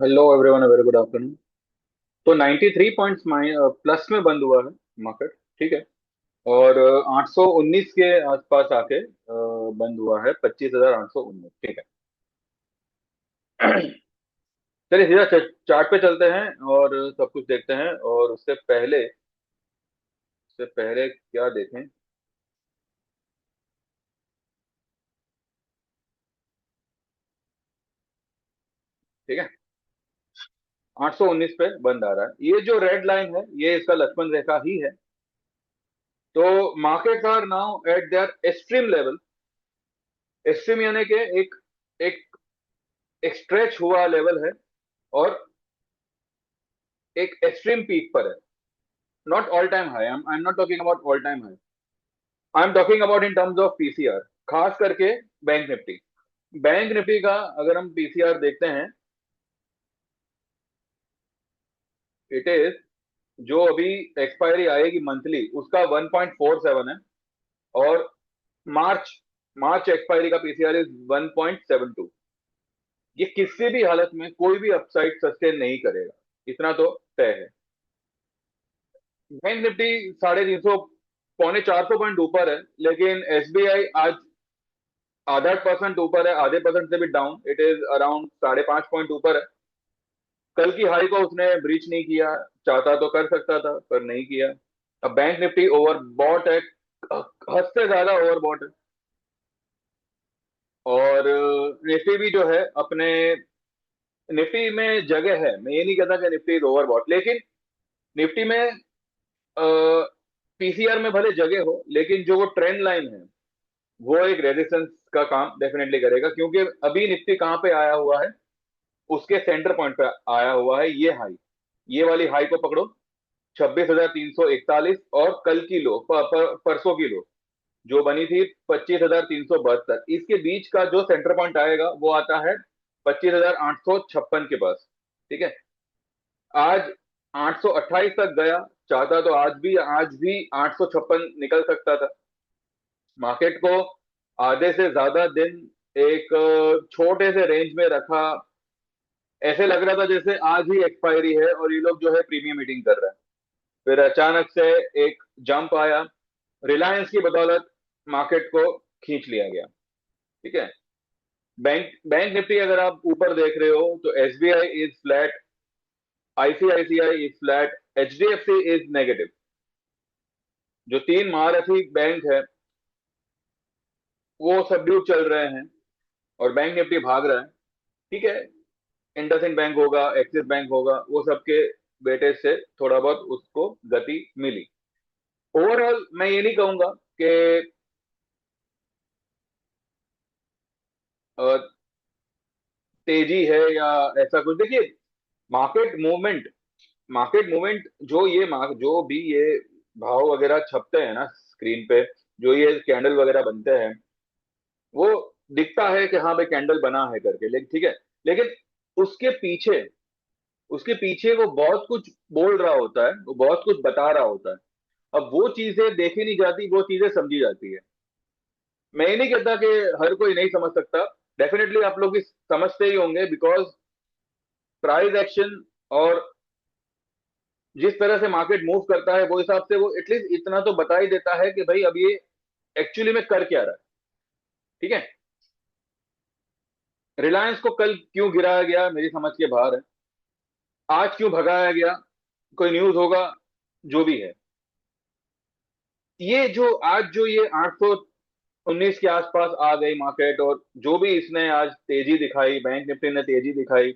Hello everyone, very good afternoon. तो 93 points plus में बंद हुआ है मार्केट। ठीक है। और 819 के आसपास आके बंद हुआ है, 25,819। ठीक है। चलिए सीधा चार्ट पे चलते हैं और सब कुछ देखते हैं। और उससे पहले क्या देखें। ठीक है। 819 पे बंद आ रहा है। ये जो रेड लाइन है ये इसका लक्ष्मण रेखा ही है। तो markets are now at their extreme level. Extreme यानी कि एक एक स्ट्रेच हुआ लेवल है। और एक एक्सट्रीम पीक पर है। Not all time high, I am not talking about all time high. I am talking about in terms of PCR. खास करके बैंक निफ्टी। बैंक निफ्टी का अगर हम पीसीआर देखते हैं, इट इज जो अभी एक्सपायरी आएगी मंथली उसका 1.47 है। और मार्च मार्च एक्सपायरी का पीसीआर इज 1.72। ये किसी भी हालत में कोई भी अपसाइड सस्टेन नहीं करेगा, इतना तो तय है। बैंक निफ्टी 350 450 पॉइंट ऊपर है, लेकिन एसबीआई आज आधा परसेंट ऊपर है, आधे परसेंट से भी down. It is around 5.5 point ऊपर है। कल की हाई को उसने ब्रीच नहीं किया। चाहता तो कर सकता था पर नहीं किया। अब बैंक निफ्टी ओवर बॉट है, हद से ज्यादा ओवर बॉट है। और निफ्टी भी जो है अपने, निफ्टी में जगह है। मैं ये नहीं कहता कि निफ्टी इज ओवर बॉट, लेकिन निफ्टी में पीसीआर में भले जगह हो, लेकिन जो वो ट्रेंड लाइन है वो एक रेजिस्टेंस का काम डेफिनेटली करेगा। क्योंकि अभी निफ्टी कहाँ पे आया हुआ है, उसके सेंटर पॉइंट पे आया हुआ है। ये हाई, ये वाली हाई को पकड़ो, 26,341। और कल की लो, परसों की लो जो बनी थी 25,372, इसके बीच का जो सेंटर पॉइंट आएगा वो आता है 25,856 के पास। ठीक है। आज 828 तक गया। चाहता तो आज भी 856 निकल सकता था। मार्केट को आधे से ज्यादा दिन एक छोटे से रेंज में रखा। ऐसे लग रहा था जैसे आज ही एक्सपायरी है और ये लोग जो है प्रीमियम मीटिंग कर रहे हैं। फिर अचानक से एक जंप आया, रिलायंस की बदौलत मार्केट को खींच लिया गया। ठीक है। बैंक बैंक निफ्टी अगर आप ऊपर देख रहे हो तो SBI is flat, ICICI is flat, HDFC is negative. जो तीन महारथी बैंक है वो सबड्यूट चल रहे हैं और बैंक निफ्टी भाग रहा है। ठीक है। इंडसइंड बैंक होगा, एक्सिस बैंक होगा, वो सबके बेटे से थोड़ा बहुत उसको गति मिली। ओवरऑल मैं ये नहीं कहूंगा कि अ, तेजी है या ऐसा कुछ। देखिए, मार्केट मूवमेंट मार्केट मूवमेंट जो भी ये भाव वगैरह छपते हैं ना स्क्रीन पे, जो ये कैंडल वगैरह बनते हैं, वो दिखता है कि हाँ भाई कैंडल बना है करके, लेकिन ठीक है। लेकिन उसके पीछे उसके पीछे वो बहुत कुछ बोल रहा होता है, वो बहुत कुछ बता रहा होता है। अब वो चीजें देखी नहीं जाती, वो चीजें समझी जाती है। मैं ये नहीं कहता कि हर कोई नहीं समझ सकता। डेफिनेटली आप लोग भी समझते ही होंगे, बिकॉज प्राइस एक्शन और जिस तरह से मार्केट मूव करता है वो हिसाब से वो एटलीस्ट इतना तो बता ही देता है कि भाई अब ये एक्चुअली में कर क्या रहा है। ठीक है। रिलायंस को कल क्यों गिराया गया मेरी समझ के बाहर है। आज क्यों भगाया गया, कोई न्यूज होगा, जो भी है। ये जो आज जो ये 819 के आसपास आ गई मार्केट, और जो भी इसने आज तेजी दिखाई, बैंक निफ्टी ने तेजी दिखाई,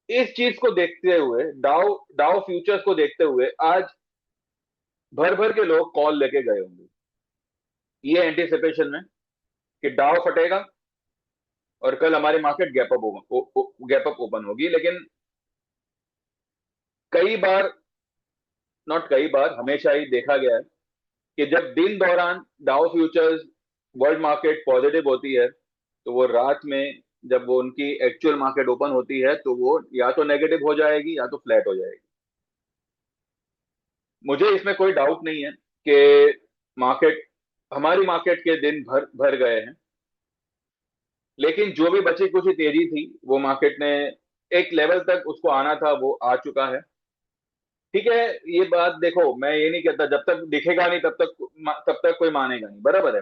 इस चीज को देखते हुए, डाउ डाउ फ्यूचर्स को देखते हुए आज भर भर के लोग कॉल लेके गए होंगे, ये एंटीसिपेशन में कि डाउ फटेगा और कल हमारी मार्केट गैप अप ओपन होगी। लेकिन कई बार, नॉट कई बार, हमेशा ही देखा गया है कि जब दिन दौरान Dow futures, world market positive होती है, तो वो रात में जब वो उनकी एक्चुअल मार्केट ओपन होती है तो वो या तो नेगेटिव हो जाएगी या तो फ्लैट हो जाएगी। मुझे इसमें कोई डाउट नहीं है कि मार्केट, हमारी मार्केट के दिन भर भर गए हैं। लेकिन जो भी बची कुछ तेजी थी वो मार्केट ने एक लेवल तक उसको आना था वो आ चुका है। ठीक है, ये बात देखो, मैं ये नहीं कहता जब तक दिखेगा नहीं तब तक कोई मानेगा नहीं, बराबर है।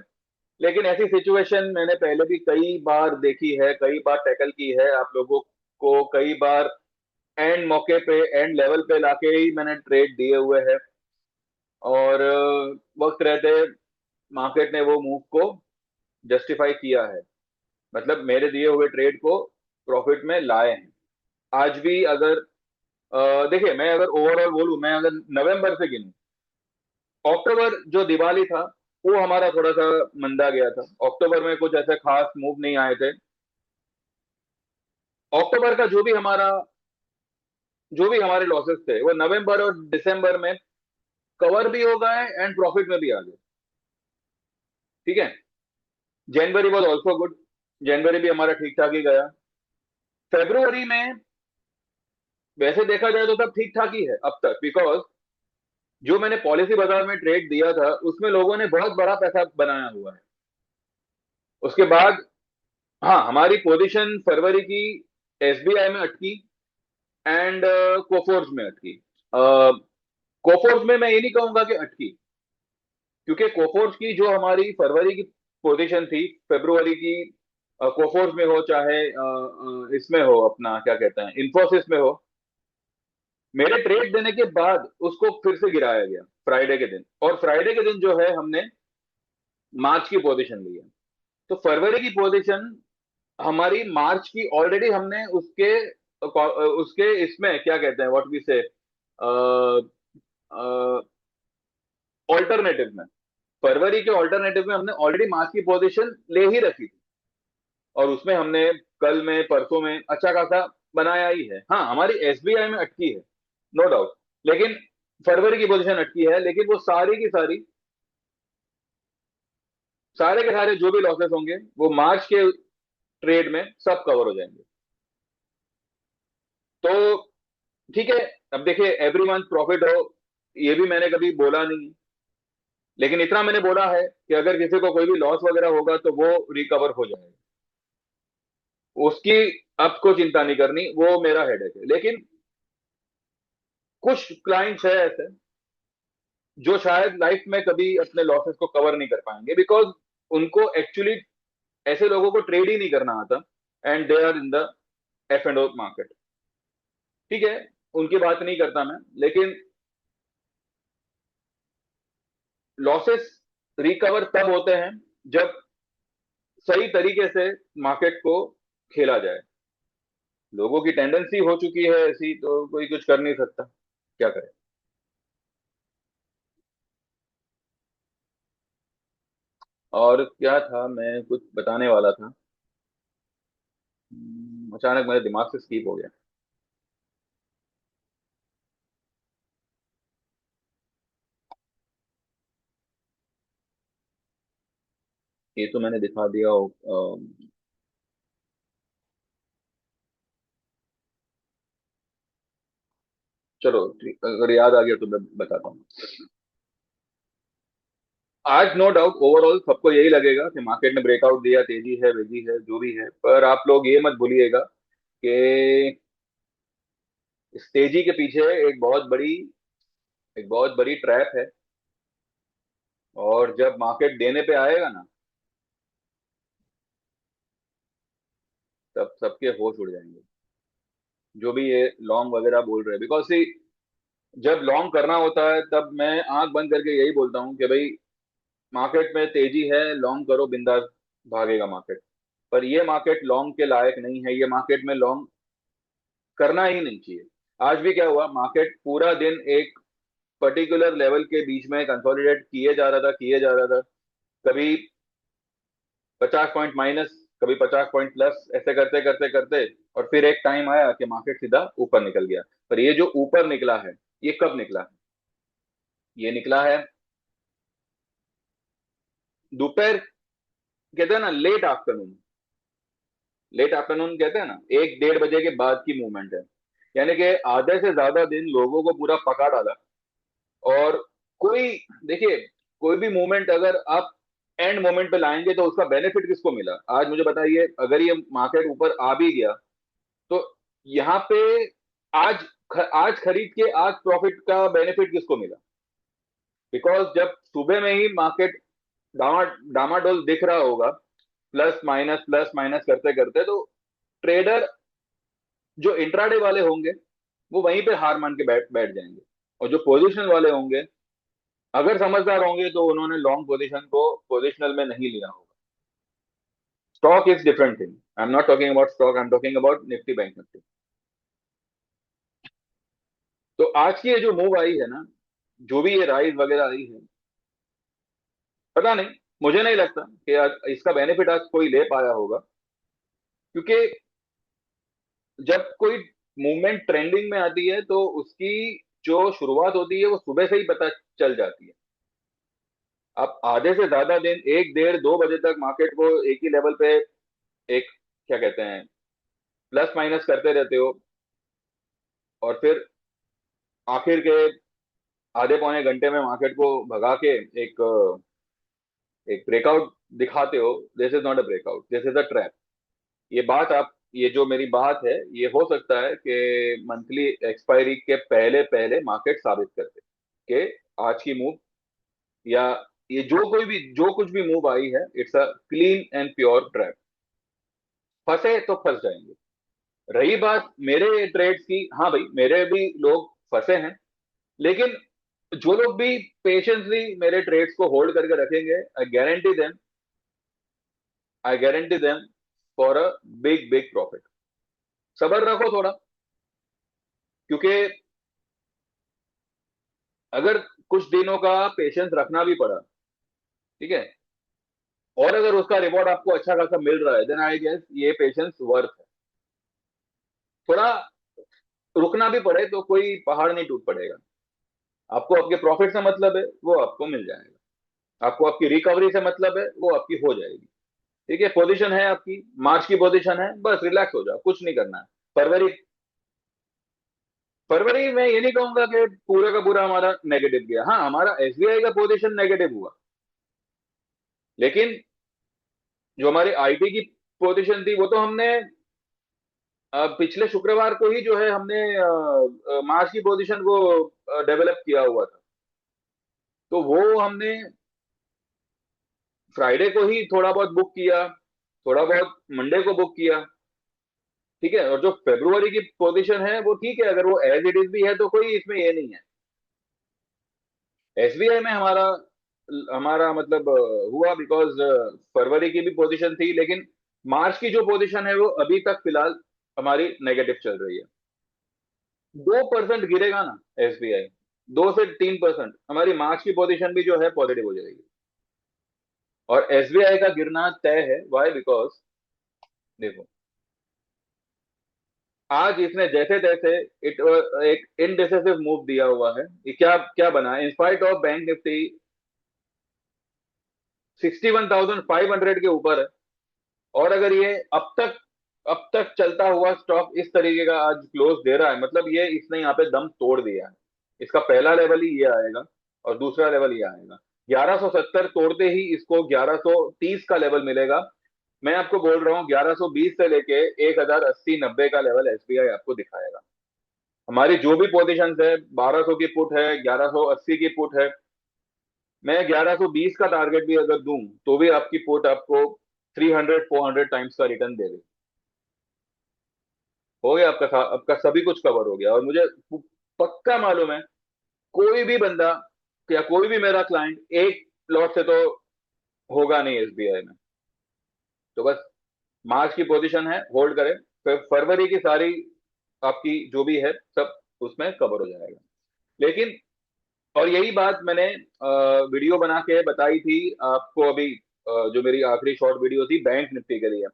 लेकिन ऐसी सिचुएशन मैंने पहले भी कई बार देखी है, कई बार टैकल की है आप लोगों को, कई बार एंड मौके पे एंड लेवल पे लाके ही मैंने ट्रेड दिए हुए हैं। और वक्त रहते मार्केट ने वो मूव को जस्टिफाई किया है, मतलब मेरे दिए हुए ट्रेड को प्रॉफिट में लाए हैं। आज भी अगर देखिए, मैं अगर ओवरऑल बोलूं, मैं अगर नवंबर से गिनूं, अक्टूबर जो दिवाली था वो हमारा थोड़ा सा मंदा गया था। अक्टूबर में कुछ ऐसे खास मूव नहीं आए थे। अक्टूबर का जो भी हमारे लॉसेस थे वो नवंबर और दिसंबर में कवर भी हो गए एंड प्रॉफिट में भी आ गए। ठीक है। जनवरी वॉज ऑल्सो गुड, जनवरी भी हमारा ठीक ठाक ही गया। फेब्रुवरी में वैसे देखा जाए तो सब ठीक ठाक ही है अब तक, बिकॉज जो मैंने पॉलिसी बाजार में ट्रेड दिया था उसमें लोगों ने बहुत बड़ा पैसा बनाया हुआ है। उसके बाद हाँ, हमारी पोजीशन फरवरी की एसबीआई में अटकी एंड कोफोर्स में अटकी। कोफोर्स में मैं ये नहीं कहूंगा कि अटकी, क्योंकि कोफोर्स की जो हमारी फरवरी की पोजीशन थी, फरवरी की कोफोर्स में हो चाहे इसमें हो, अपना क्या कहते हैं, इंफोसिस में हो, मेरे ट्रेड देने के बाद उसको फिर से गिराया गया फ्राइडे के दिन। और फ्राइडे के दिन जो है हमने मार्च की पोजीशन ली है। तो फरवरी की पोजीशन हमारी मार्च की ऑलरेडी हमने उसके इसमें क्या कहते हैं, व्हाट वी से, ऑल्टरनेटिव में, फरवरी के ऑल्टरनेटिव में हमने ऑलरेडी मार्च की पोजीशन ले ही रखी थी। और उसमें हमने कल में परसों में अच्छा खासा बनाया ही है। हाँ, हमारी एसबीआई में अटकी है, नो डाउट, लेकिन फरवरी की पोजीशन अटकी है, लेकिन वो सारी की सारी, सारे के सारे जो भी लॉसेस होंगे वो मार्च के ट्रेड में सब कवर हो जाएंगे। तो ठीक है, अब देखिए एवरी मंथ प्रॉफिट हो, ये भी मैंने कभी बोला नहीं है। लेकिन इतना मैंने बोला है कि अगर किसी को कोई भी लॉस वगैरह होगा तो वो रिकवर हो जाएगा, उसकी आपको चिंता नहीं करनी, वो मेरा हेडेक है। लेकिन कुछ क्लाइंट्स है ऐसे जो शायद लाइफ में कभी अपने लॉसेस को कवर नहीं कर पाएंगे, बिकॉज उनको एक्चुअली ऐसे लोगों को ट्रेड ही नहीं करना आता, and they are in the F and O market. ठीक है, उनकी बात नहीं करता मैं, लेकिन लॉसेस रिकवर तब होते हैं जब सही तरीके से मार्केट को खेला जाए। लोगों की टेंडेंसी हो चुकी है ऐसी, तो कोई कुछ कर नहीं सकता, क्या करे। और क्या था, मैं कुछ बताने वाला था, अचानक मेरे दिमाग से स्कीप हो गया। ये तो मैंने दिखा दिया चलो ठीक, अगर याद आ गया तो मैं बताता हूँ। आज नो डाउट ओवरऑल सबको यही लगेगा कि मार्केट ने ब्रेकआउट दिया, तेजी है, वेजी है, जो भी है, पर आप लोग ये मत भूलिएगा कि इस तेजी के पीछे एक बहुत बड़ी ट्रैप है। और जब मार्केट देने पे आएगा ना, तब सबके होश उड़ जाएंगे, जो भी ये लॉन्ग वगैरह बोल रहे हैं। बिकॉज सी, जब लॉन्ग करना होता है तब मैं आंख बंद करके यही बोलता हूँ कि भाई मार्केट में तेजी है, लॉन्ग करो, बिंदास भागेगा मार्केट। पर ये मार्केट लॉन्ग के लायक नहीं है, ये मार्केट में लॉन्ग करना ही नहीं चाहिए। आज भी क्या हुआ, मार्केट पूरा दिन एक पर्टिकुलर लेवल के बीच में कंसोलिडेट किए जा रहा था, कभी 50 पॉइंट माइनस, कभी 50 पॉइंट प्लस, ऐसे करते करते करते, और फिर एक टाइम आया कि मार्केट सीधा ऊपर निकल गया। पर ये जो ऊपर निकला है, ये कब निकला है? ये निकला है दोपहर, कहते हैं ना लेट आफ्टरनून, लेट आफ्टरनून कहते हैं ना, 1-1:30 बजे के बाद की मूवमेंट है। यानी कि आधे से ज्यादा दिन लोगों को पूरा पका डाला। और कोई, देखिए, कोई भी मूवमेंट अगर आप एंड मोमेंट पे लाएंगे तो उसका बेनिफिट किसको मिला? आज मुझे बताइए, अगर ये मार्केट ऊपर आ भी गया तो यहाँ पे आज आज खरीद के आज प्रॉफिट का बेनिफिट किसको मिला? बिकॉज जब सुबह में ही मार्केट डामा डामाडोल दिख रहा होगा, प्लस माइनस करते करते, तो ट्रेडर जो इंट्राडे वाले होंगे वो वहीं पे हार मान के बैठ बैठ जाएंगे। और जो पोजीशन वाले होंगे, अगर समझदार होंगे, तो उन्होंने लॉन्ग पोजीशन को पोजिशनल में नहीं लिया होगा। Stock is different thing. I am not talking about stock, I am talking about Nifty, bank Nifty. तो आज की ये जो मूव आई है ना, जो भी ये राइज वगैरह आई है, पता नहीं, मुझे नहीं लगता कि आज इसका बेनिफिट आज कोई ले पाया होगा। क्योंकि जब कोई मूवमेंट ट्रेंडिंग में आती है तो उसकी जो शुरुआत होती है वो सुबह से ही पता चल जाती है। आप आधे से ज्यादा दिन, 1 1:30 2 बजे तक मार्केट को एक ही लेवल पे, एक, क्या कहते हैं, प्लस माइनस करते रहते हो, और फिर आखिर के आधे पौने घंटे में मार्केट को भगा के एक एक ब्रेकआउट दिखाते हो। This is not a breakout, this is a trap. ये बात आप, ये जो मेरी बात है, ये हो सकता है कि मंथली एक्सपायरी के पहले पहले मार्केट साबित कर दे कि आज की मूव, या ये जो कुछ भी मूव आई है, it's a clean and pure trap. फंसे तो फंस जाएंगे। रही बात मेरे ट्रेड्स की, हाँ भाई, मेरे भी लोग फंसे हैं, लेकिन जो लोग भी पेशेंसली मेरे ट्रेड्स को होल्ड करके रखेंगे, I guarantee them for a big big profit. सबर रखो थोड़ा, क्योंकि अगर कुछ दिनों का पेशेंस रखना भी पड़ा, ठीक है, और अगर उसका रिवॉर्ड आपको अच्छा खासा मिल रहा है, देन आई गेस ये पेशेंस वर्थ है। थोड़ा रुकना भी पड़े तो कोई पहाड़ नहीं टूट पड़ेगा। आपको आपके प्रॉफिट से मतलब है, वो आपको मिल जाएगा। आपको आपकी रिकवरी से मतलब है, वो आपकी हो जाएगी। ठीक है, पोजीशन है आपकी, मार्च की पोजीशन है, बस रिलैक्स हो जाओ, कुछ नहीं करना है। फरवरी फरवरी में ये नहीं कहूंगा कि पूरा का पूरा हमारा नेगेटिव गया। हाँ, हमारा एसबीआई का पोजीशन नेगेटिव हुआ, लेकिन जो हमारी आईटी की पोजीशन थी, वो तो हमने पिछले शुक्रवार को ही जो है हमने मार्च की पोजीशन को डेवलप किया हुआ था। तो वो हमने फ्राइडे को ही थोड़ा बहुत बुक किया, थोड़ा बहुत मंडे को बुक किया। ठीक है, और जो फेब्रुवरी की पोजीशन है वो ठीक है, अगर वो एज इट इज भी है तो कोई इसमें ये नहीं है। एसबीआई में हमारा हमारा मतलब हुआ, बिकॉज फरवरी की भी पोजीशन थी, लेकिन मार्च की जो पोजीशन है वो अभी तक फिलहाल हमारी नेगेटिव चल रही है। 2% गिरेगा ना एसबीआई, 2 से 3%, हमारी मार्च की पोजीशन भी जो है पॉजिटिव हो जाएगी। और एसबीआई का गिरना तय है। वाई? बिकॉज देखो, आज इसने जैसे तैसे एक इनडिसिसिव मूव दिया हुआ है। ये क्या क्या बना, इंस्पाइट ऑफ बैंक निफ्टी 61,500 के ऊपर है। और अगर ये अब तक चलता हुआ स्टॉक इस तरीके का आज क्लोज दे रहा है, मतलब ये इसने यहाँ पे दम तोड़ दिया है। इसका पहला लेवल ही ये आएगा, और दूसरा लेवल ये आएगा। 1170 तोड़ते ही इसको 1130 का लेवल मिलेगा। मैं आपको बोल रहा हूँ, 1120 से लेके 1080-90 का लेवल एसबीआई आपको दिखाएगा। हमारी जो भी पोजीशन है, 1200 की पुट है, 1180 की पुट है। मैं 1120 का टारगेट भी अगर दूं, तो भी आपकी पुट आपको 300-400 टाइम्स का रिटर्न दे देगी। हो गया आपका सभी कुछ कवर हो गया। और मुझे पक्का मालूम है, कोई भी बंदा या कोई भी मेरा क्लाइंट एक लॉट से तो होगा नहीं एसबीआई में। तो बस मार्च की पोजीशन है, होल्ड करें, फिर फरवरी की सारी आपकी जो भी है सब उसमें कवर हो जाएगा। लेकिन, और यही बात मैंने वीडियो बना के बताई थी आपको अभी, जो मेरी आखिरी शॉर्ट वीडियो थी बैंक निफ्टी के लिए,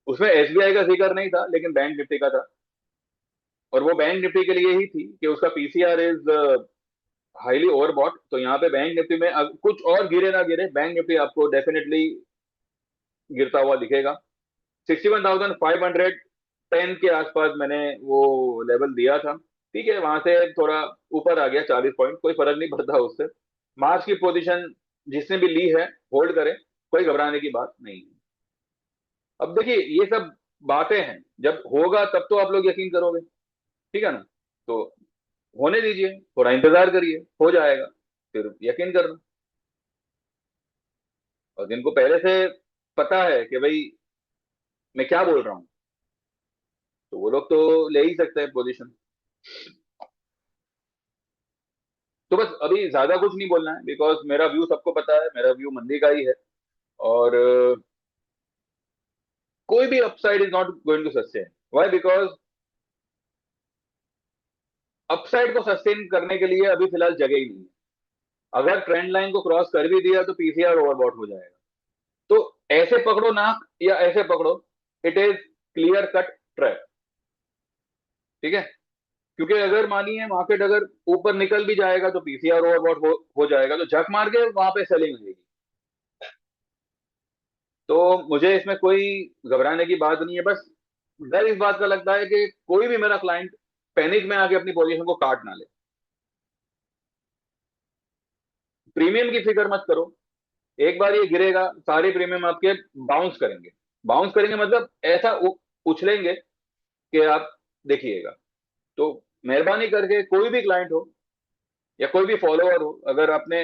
उसमें एसबीआई का जिक्र नहीं था, लेकिन बैंक निफ्टी का था। और वो बैंक निफ्टी के लिए ही थी कि उसका पीसीआर इज हाईली ओवरबॉट। तो यहाँ पे बैंक निफ्टी में कुछ और गिरे ना गिरे, बैंक निफ्टी आपको डेफिनेटली गिरता हुआ दिखेगा। 61,510 के आसपास मैंने वो लेवल दिया था। ठीक है, वहां से थोड़ा ऊपर आ गया 40 पॉइंट, कोई फर्क नहीं पड़ता उससे। मार्च की पोजीशन जिसने भी ली है, होल्ड करे, कोई घबराने की बात नहीं है। अब देखिए, ये सब बातें हैं, जब होगा तब तो आप लोग यकीन करोगे, ठीक है ना? तो होने दीजिए, थोड़ा इंतजार करिए, हो जाएगा, फिर यकीन करना। और जिनको पहले से पता है कि भाई मैं क्या बोल रहा हूँ, तो वो लोग तो ले ही सकते हैं पोजीशन। तो बस अभी ज्यादा कुछ नहीं बोलना है, बिकॉज मेरा व्यू सबको पता है, मेरा व्यू मंदी का ही है। और कोई भी upside is not going to sustain. Why? Because upside को सस्टेन करने के लिए अभी फिलहाल जगह ही नहीं है। अगर ट्रेंड लाइन को क्रॉस कर भी दिया तो पीसीआर ओवरबॉट हो जाएगा। तो ऐसे पकड़ो नाक या ऐसे पकड़ो, it is clear cut trap. ठीक है? क्योंकि अगर मानिए मार्केट अगर ऊपर निकल भी जाएगा तो पीसीआर ओवरबॉट हो जाएगा, तो झक मार के वहां पे सेलिंग होगी। तो मुझे इसमें कोई घबराने की बात नहीं है। बस डर इस बात का लगता है कि कोई भी मेरा क्लाइंट पैनिक में आके अपनी पोजीशन को काट ना ले। प्रीमियम की फिक्र मत करो। एक बार ये गिरेगा, सारे प्रीमियम आपके बाउंस करेंगे। बाउंस करेंगे मतलब ऐसा उछलेंगे कि आप देखिएगा। तो मेहरबानी करके कोई भी क्लाइंट हो या कोई भी फॉलोअर हो, अगर आपने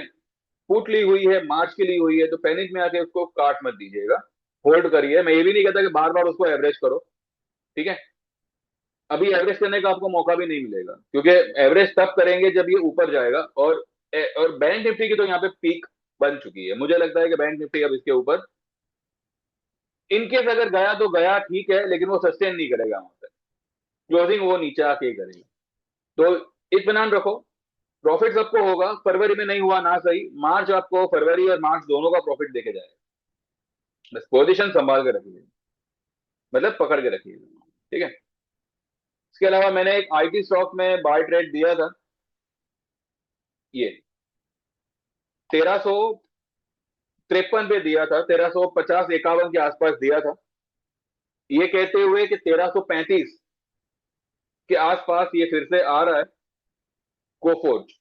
पुट ली हुई है, मार्च की ली हुई है, तो पैनिक में आके उसको काट मत दीजिएगा। होल्ड करिए। मैं ये भी नहीं कहता कि बार बार उसको एवरेज करो। ठीक है? अभी एवरेज करने का आपको मौका भी नहीं मिलेगा, क्योंकि एवरेज तब करेंगे जब ये ऊपर जाएगा। और बैंक निफ्टी की तो यहाँ पे पीक बन चुकी है। मुझे लगता है कि बैंक निफ्टी अब इसके ऊपर इनकेस अगर गया तो गया, ठीक है, लेकिन वो सस्टेन नहीं करेगा वहां पे। क्लोजिंग वो नीचे आके ही करेगा। तो इत्मीनान रखो। प्रॉफिट सबको होगा। फरवरी में नहीं हुआ ना सही, मार्च आपको, फरवरी और मार्च दोनों का प्रॉफिट देके जाएगा। बस पोजीशन संभाल के रखिए, मतलब पकड़ के रखिए। ठीक है? इसके अलावा मैंने एक आईटी स्टॉक में बाय ट्रेड दिया था, ये 1353 पे दिया था, 1350-51 के आसपास दिया था, ये कहते हुए कि 1335 के आसपास ये फिर से आ रहा है कोफोर्ज।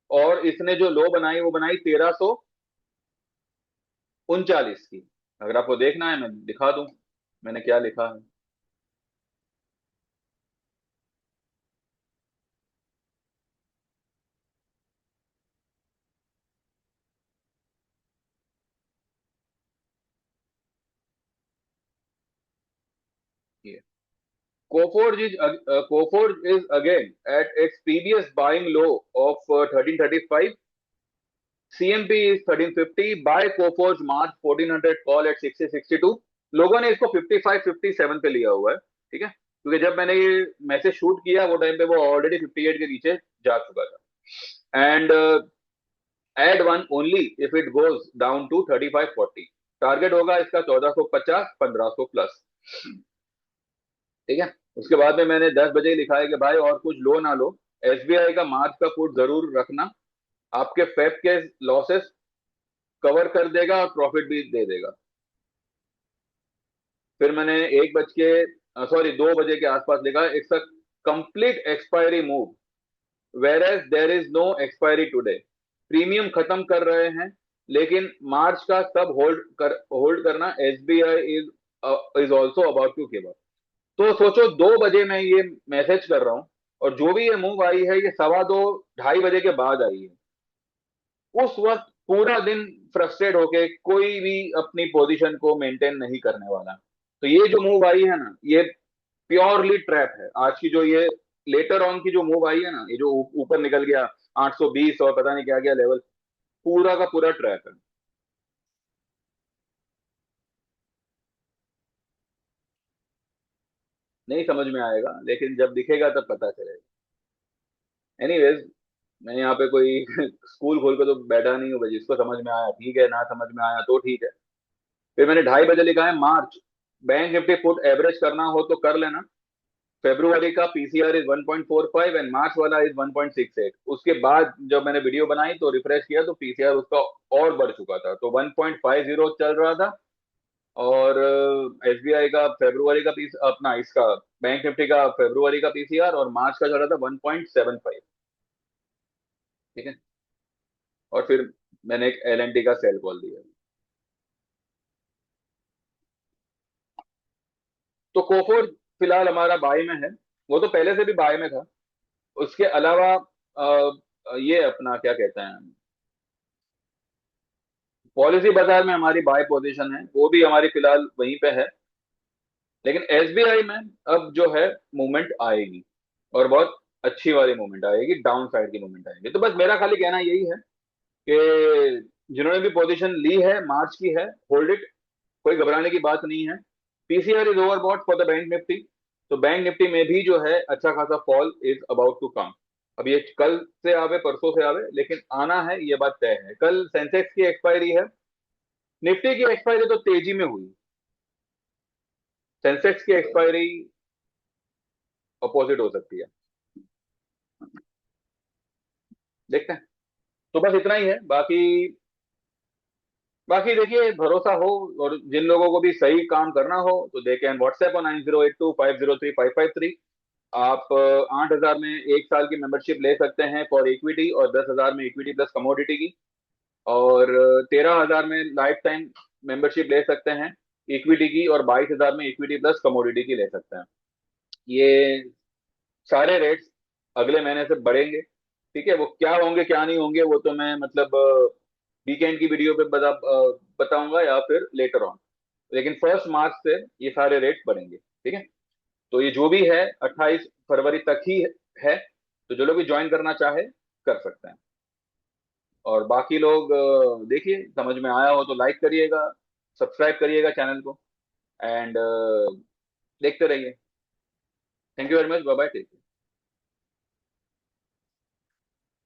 और इसने जो लो बनाई वो बनाई 1339 की। अगर आपको देखना है मैं दिखा दूं मैंने क्या लिखा है। ये Coforge is again at its previous buying low of 1335. CMP is 1350. Buy Coforge March 1400 call at 6062. लोगों ने इसको 55-57 पे लिया हुआ है। ठीक है? क्योंकि जब मैंने ये मैसेज शूट किया वो टाइम पे वो ऑलरेडी 58 के नीचे जा चुका था। And add one only if it goes down to 3540। Target होगा इसका 1450, 1500 प्लस। ठीक है? उसके बाद में मैंने 10 बजे लिखा है कि भाई और कुछ लो ना लो, एसबीआई का मार्च का पुट जरूर रखना, आपके फेब के लॉसेस कवर कर देगा और प्रॉफिट भी दे देगा। फिर मैंने 2 बजे के आसपास लिखा, it's a complete expiry move whereas there is no expiry today. Premium खत्म कर रहे हैं, लेकिन मार्च का सब होल्ड करना। SBI is also about to give. तो सोचो 2 बजे मैं ये मैसेज कर रहा हूं, और जो भी ये मूव आई है ये 2:15-2:30 बजे के बाद आई है। उस वक्त पूरा दिन फ्रस्ट्रेट होके कोई भी अपनी पोजीशन को मेंटेन नहीं करने वाला। तो ये जो मूव आई है ना, ये प्योरली ट्रैप है। आज की जो ये लेटर ऑन की जो मूव आई है ना, ये जो ऊपर निकल गया 820 और पता नहीं क्या क्या लेवल, पूरा का पूरा ट्रैप है। नहीं समझ में आएगा, लेकिन जब दिखेगा तब पता चलेगा। एनीवेज, मैं यहाँ पे कोई स्कूल खोल के तो बैठा नहीं हूँ भाई। जिसको समझ में आया ठीक है, ना समझ में आया तो ठीक है। फिर मैंने 2:30 बजे लिखा है मार्च बैंक निफ्टी पुट एवरेज करना हो तो कर लेना। फेब्रुवरी का पीसीआर इज 1.45 एंड मार्च वाला इज 1.68। उसके बाद जब मैंने वीडियो बनाई तो रिफ्रेश किया तो पीसीआर उसका और बढ़ चुका था, तो 1.50 चल रहा था। और एसबीआई का फेब्रुवरी का पीस अपना इसका बैंक निफ्टी का फेब्रुवरी का पीसीआर और मार्च का चल रहा था 1.75। ठीक है? और फिर मैंने एक एलएनटी का सेल कॉल दिया। तो कोफोर फिलहाल हमारा बाय में है, वो तो पहले से भी बाय में था। उसके अलावा ये अपना क्या कहते हैं, पॉलिसी बाजार में हमारी बाय पोजीशन है, वो भी हमारी फिलहाल वहीं पे है। लेकिन एसबीआई में अब जो है मूवमेंट आएगी, और बहुत अच्छी वाली मूवमेंट आएगी, डाउन साइड की मूवमेंट आएगी। तो बस मेरा खाली कहना यही है कि जिन्होंने भी पोजीशन ली है मार्च की है, होल्ड इट, कोई घबराने की बात नहीं है। PCR is overbought for the Bank Nifty. तो बैंक निफ्टी में भी जो है अच्छा खासा fall is about to come. अब ये कल से आवे परसों से आवे, लेकिन आना है, ये बात तय है। कल सेंसेक्स की एक्सपायरी है, निफ्टी की एक्सपायरी तो तेजी में हुई, सेंसेक्स की एक्सपायरी अपोजिट हो सकती है, देखते हैं। तो बस इतना ही है। बाकी बाकी देखिए, भरोसा हो, और जिन लोगों को भी सही काम करना हो तो दे कैन व्हाट्सएप ऑन 9082503553। आप 8,000 में 1 साल की मेंबरशिप ले सकते हैं फॉर इक्विटी, और 10,000 में इक्विटी प्लस कमोडिटी की, और 13,000 में लाइफ टाइम मेंबरशिप ले सकते हैं इक्विटी की, और 22,000 में इक्विटी प्लस कमोडिटी की ले सकते हैं। ये सारे रेट्स अगले महीने से बढ़ेंगे। ठीक है, वो क्या होंगे क्या नहीं होंगे वो तो मैं मतलब वीकेंड की वीडियो पे बताऊंगा, या फिर लेटर ऑन। लेकिन 1 मार्च से ये सारे रेट बढ़ेंगे। ठीक है, तो ये जो भी है 28 फरवरी तक ही है। तो जो लोग भी ज्वाइन करना चाहे कर सकते हैं। और बाकी लोग देखिए, समझ में आया हो तो लाइक करिएगा, सब्सक्राइब करिएगा चैनल को, एंड देखते रहिए। Thank you very much, bye bye, take care.